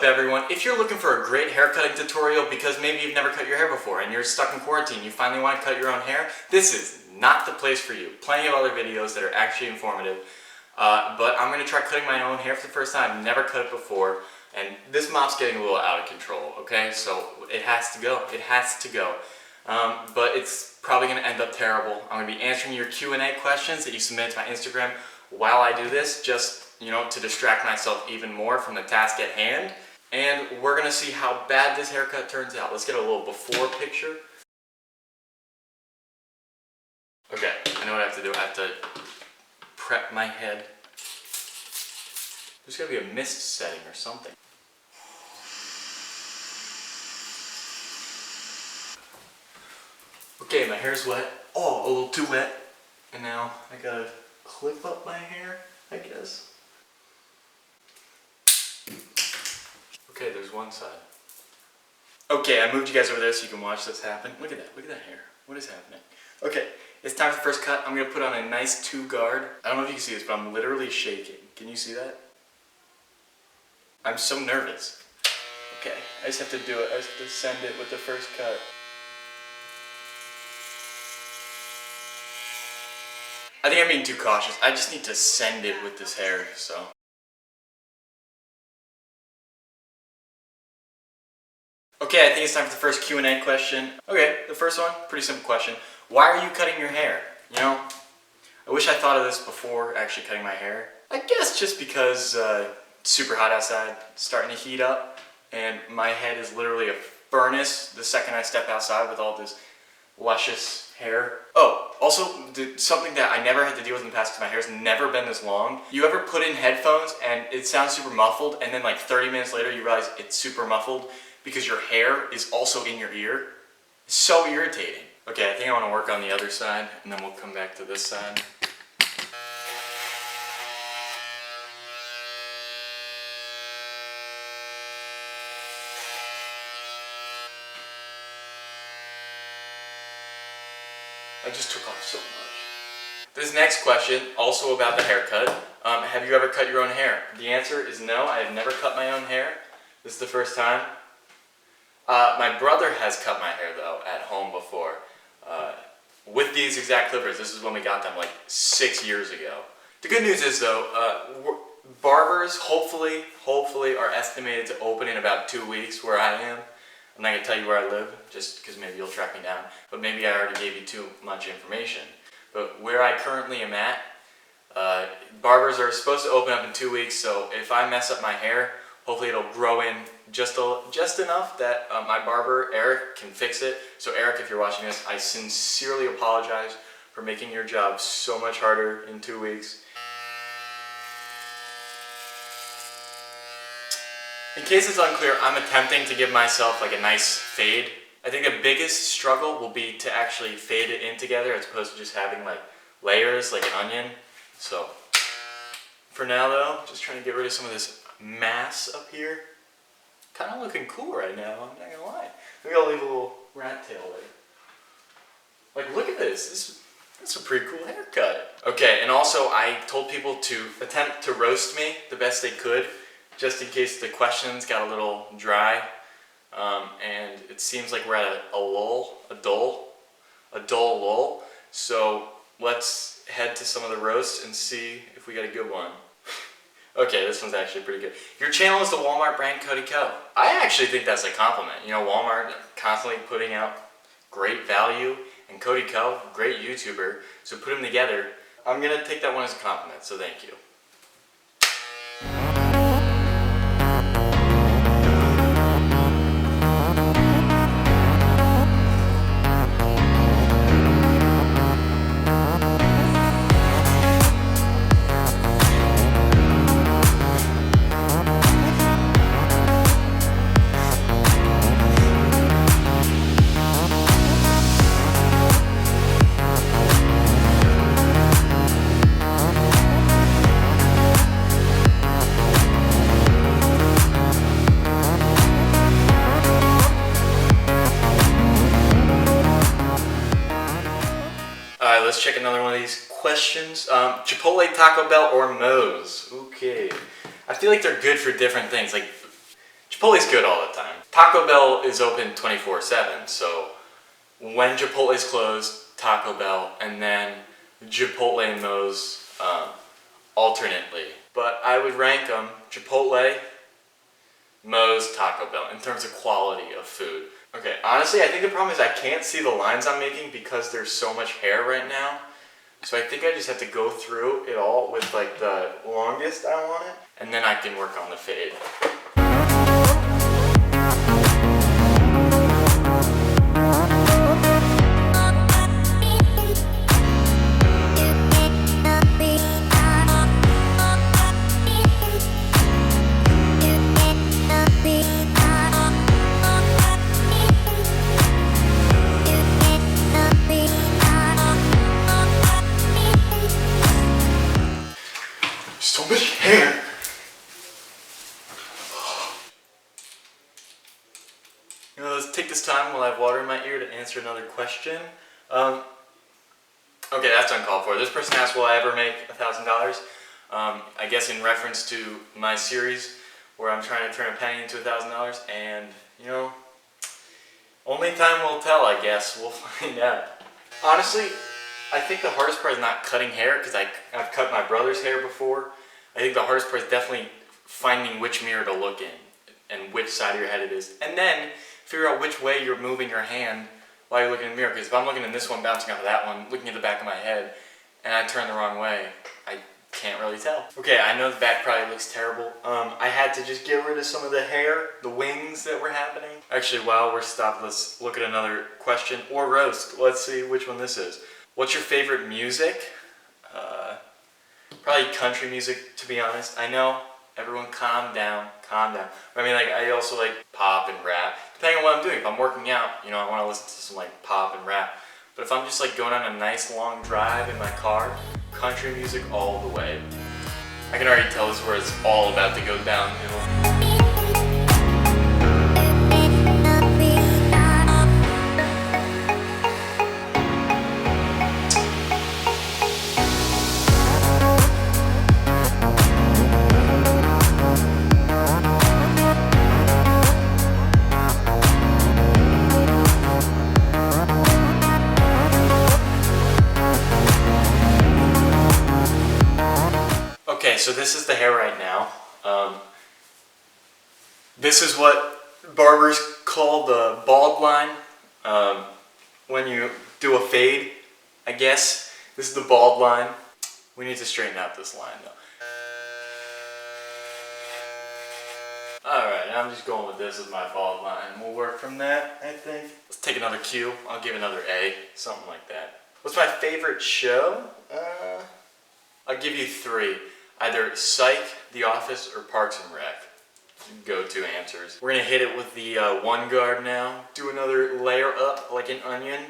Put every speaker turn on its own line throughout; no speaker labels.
up, everyone? If you're looking for a great haircutting tutorial because maybe you've never cut your hair before and you're stuck in quarantine, you finally want to cut your own hair, this is not the place for you. Plenty of other videos that are actually informative, but I'm going to try cutting my own hair for the first time. I've never cut it before, and this mop's getting a little out of control, okay? So it has to go. It has to go. But it's probably going to end up terrible. I'm going to be answering your Q&A questions that you submitted to my Instagram while I do this, just to distract myself even more from the task at hand. And we're gonna see how bad this haircut turns out. Let's get a little before picture. Okay, I know what I have to do. I have to prep my head. There's gotta be a mist setting or something. Okay, my hair's wet. Oh, a little too wet. And now I gotta clip up my hair, I guess. Okay, there's one side. Okay, I moved you guys over there so you can watch this happen. Look at that hair. What is happening? Okay, it's time for the first cut. I'm gonna put on a nice 2-guard. I don't know if you can see this, but I'm literally shaking. Can you see that? I'm so nervous. Okay, I just have to do it. I just have to send it with the first cut. I think I'm being too cautious. I just need to send it with this hair, so. Okay, I think it's time for the first Q&A question. Okay, the first one, pretty simple question. Why are you cutting your hair? I wish I thought of this before actually cutting my hair. I guess just because it's super hot outside, it's starting to heat up, and my head is literally a furnace the second I step outside with all this luscious hair. Oh, also, something that I never had to deal with in the past because my hair's never been this long. You ever put in headphones and it sounds super muffled, and then like 30 minutes later you realize it's super muffled because your hair is also in your ear? It's so irritating. Okay, I think I want to work on the other side, and then we'll come back to this side. I just took off so much. This next question, also about the haircut. Have you ever cut your own hair? The answer is no, I have never cut my own hair. This is the first time. My brother has cut my hair though at home before with these exact clippers. This is when we got them like 6 years ago. The good news is though, barbers hopefully are estimated to open in about 2 weeks where I am. I'm not going to tell you where I live just because maybe you'll track me down, but maybe I already gave you too much information. But where I currently am at, barbers are supposed to open up in 2 weeks, so if I mess up my hair, hopefully it'll grow in just enough that my barber, Eric, can fix it. So Eric, if you're watching this, I sincerely apologize for making your job so much harder in 2 weeks. In case it's unclear, I'm attempting to give myself like a nice fade. I think the biggest struggle will be to actually fade it in together as opposed to just having like layers like an onion. So for now though, just trying to get rid of some of this mass up here. Kind of looking cool right now, I'm not gonna lie. Maybe I'll leave a little rat tail there. Like, look at this. That's a pretty cool haircut. Okay, and also I told people to attempt to roast me the best they could, just in case the questions got a little dry. And it seems like we're at a dull lull. So let's head to some of the roasts and see if we got a good one. Okay, this one's actually pretty good. Your channel is the Walmart brand Cody Co. I actually think that's a compliment. Walmart constantly putting out great value, and Cody Co, great YouTuber. So put them together. I'm gonna take that one as a compliment, so thank you. Let's check another one of these questions. Chipotle, Taco Bell, or Moe's? Okay. I feel like they're good for different things. Like, Chipotle's good all the time. Taco Bell is open 24/7, so when Chipotle's closed, Taco Bell, and then Chipotle and Moe's alternately. But I would rank them Chipotle, Moe's, Taco Bell in terms of quality of food. Okay, honestly, I think the problem is I can't see the lines I'm making because there's so much hair right now. So I think I just have to go through it all with like the longest I want it, and then I can work on the fade. So much hair. You know, let's take this time while I have water in my ear to answer another question. Okay, that's uncalled for. This person asked, will I ever make $1,000? I guess in reference to my series where I'm trying to turn a penny into $1,000, and you know, only time will tell, I guess. We'll find out. Honestly, I think the hardest part is not cutting hair, because I've cut my brother's hair before. I think the hardest part is definitely finding which mirror to look in and which side of your head it is. And then figure out which way you're moving your hand while you're looking in the mirror. Because if I'm looking in this one, bouncing off of that one, looking at the back of my head, and I turn the wrong way, I can't really tell. Okay, I know the back probably looks terrible. I had to just get rid of some of the hair, the wings that were happening. Actually, while we're stopped, let's look at another question or roast. Let's see which one this is. What's your favorite music? Probably country music, to be honest. I know, everyone calm down, calm down. I mean, like, I also like pop and rap, depending on what I'm doing. If I'm working out, you know, I want to listen to some like pop and rap. But if I'm just like going on a nice long drive in my car, country music all the way. I can already tell this is where it's all about to go downhill. Okay, so this is the hair right now. This is what barbers call the bald line. When you do a fade, I guess. This is the bald line. We need to straighten out this line though. Alright, I'm just going with this as my bald line. We'll work from that, I think. Let's take another Q. I'll give another A, something like that. What's my favorite show? I'll give you 3. Either Psych, The Office, or Parks and Rec. Go-to answers. We're gonna hit it with the one guard now. Do another layer up like an onion.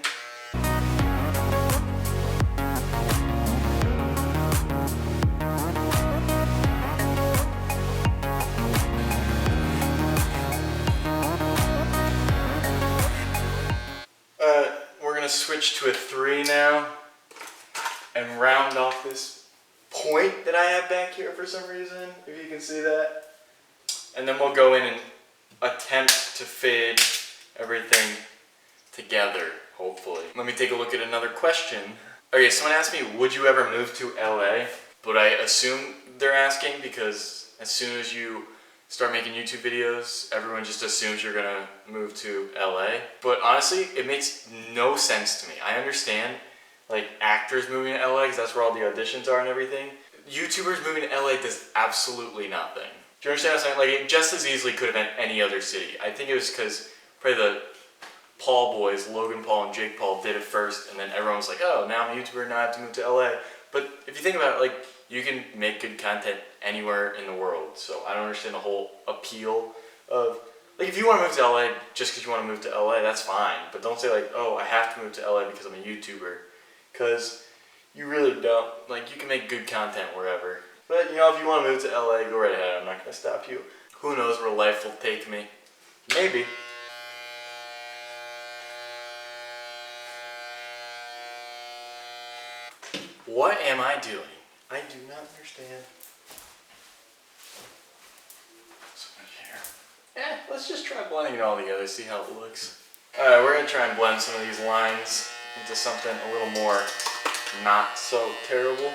We're gonna switch to a 3 now and round off this point that I have back here for some reason, if you can see that. And then we'll go in and attempt to fade everything together, hopefully. Let me take a look at another question. Okay, someone asked me, would you ever move to LA? But I assume they're asking because as soon as you start making YouTube videos, everyone just assumes you're gonna move to LA. But honestly, it makes no sense to me. I understand like actors moving to LA because that's where all the auditions are and everything. YouTubers moving to LA does absolutely nothing. Do you understand what I'm saying? Like, it just as easily could have been any other city. I think it was because probably the Paul boys, Logan Paul and Jake Paul, did it first, and then everyone was like, oh, now I'm a YouTuber, now I have to move to LA. But if you think about it, like, you can make good content anywhere in the world. So I don't understand the whole appeal of, like, if you want to move to LA just because you want to move to LA, that's fine. But don't say like, oh, I have to move to LA because I'm a YouTuber. Because you really don't. Like, you can make good content wherever. But, you know, if you want to move to LA, go right ahead. I'm not going to stop you. Who knows where life will take me. Maybe. What am I doing? I do not understand. So much hair. let's just try blending it all together, see how it looks. Alright, we're gonna try and blend some of these lines into something a little more not so terrible.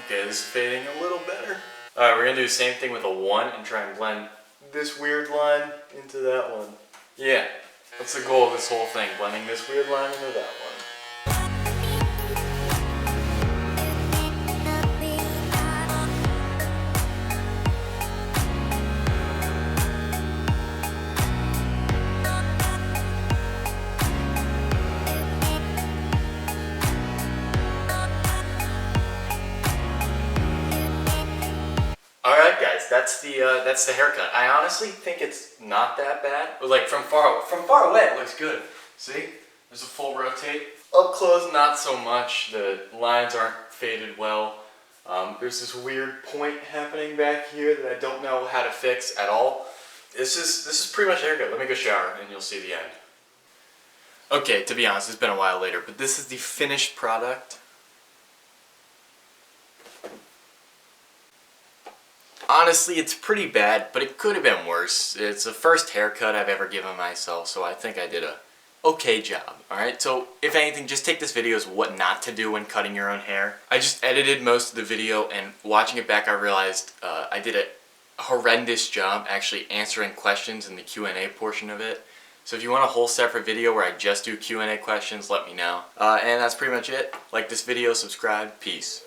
Okay, this is fading a little better. Alright, we're gonna do the same thing with a 1 and try and blend this weird line into that one. Yeah, that's the goal of this whole thing, blending this weird line into that one. Alright guys, that's the haircut. I honestly think it's not that bad. But like from far away it looks good. See? There's a full rotate. Up close not so much. The lines aren't faded well. There's this weird point happening back here that I don't know how to fix at all. This is pretty much a haircut. Let me go shower and you'll see the end. Okay, to be honest, it's been a while later, but this is the finished product. Honestly, it's pretty bad, but it could have been worse. It's the first haircut I've ever given myself, so I think I did a okay job. Alright, so if anything, just take this video as what not to do when cutting your own hair. I just edited most of the video, and watching it back I realized I did a horrendous job actually answering questions in the Q&A portion of it. So if you want a whole separate video where I just do Q&A questions, let me know. And that's pretty much it. Like this video, subscribe, peace.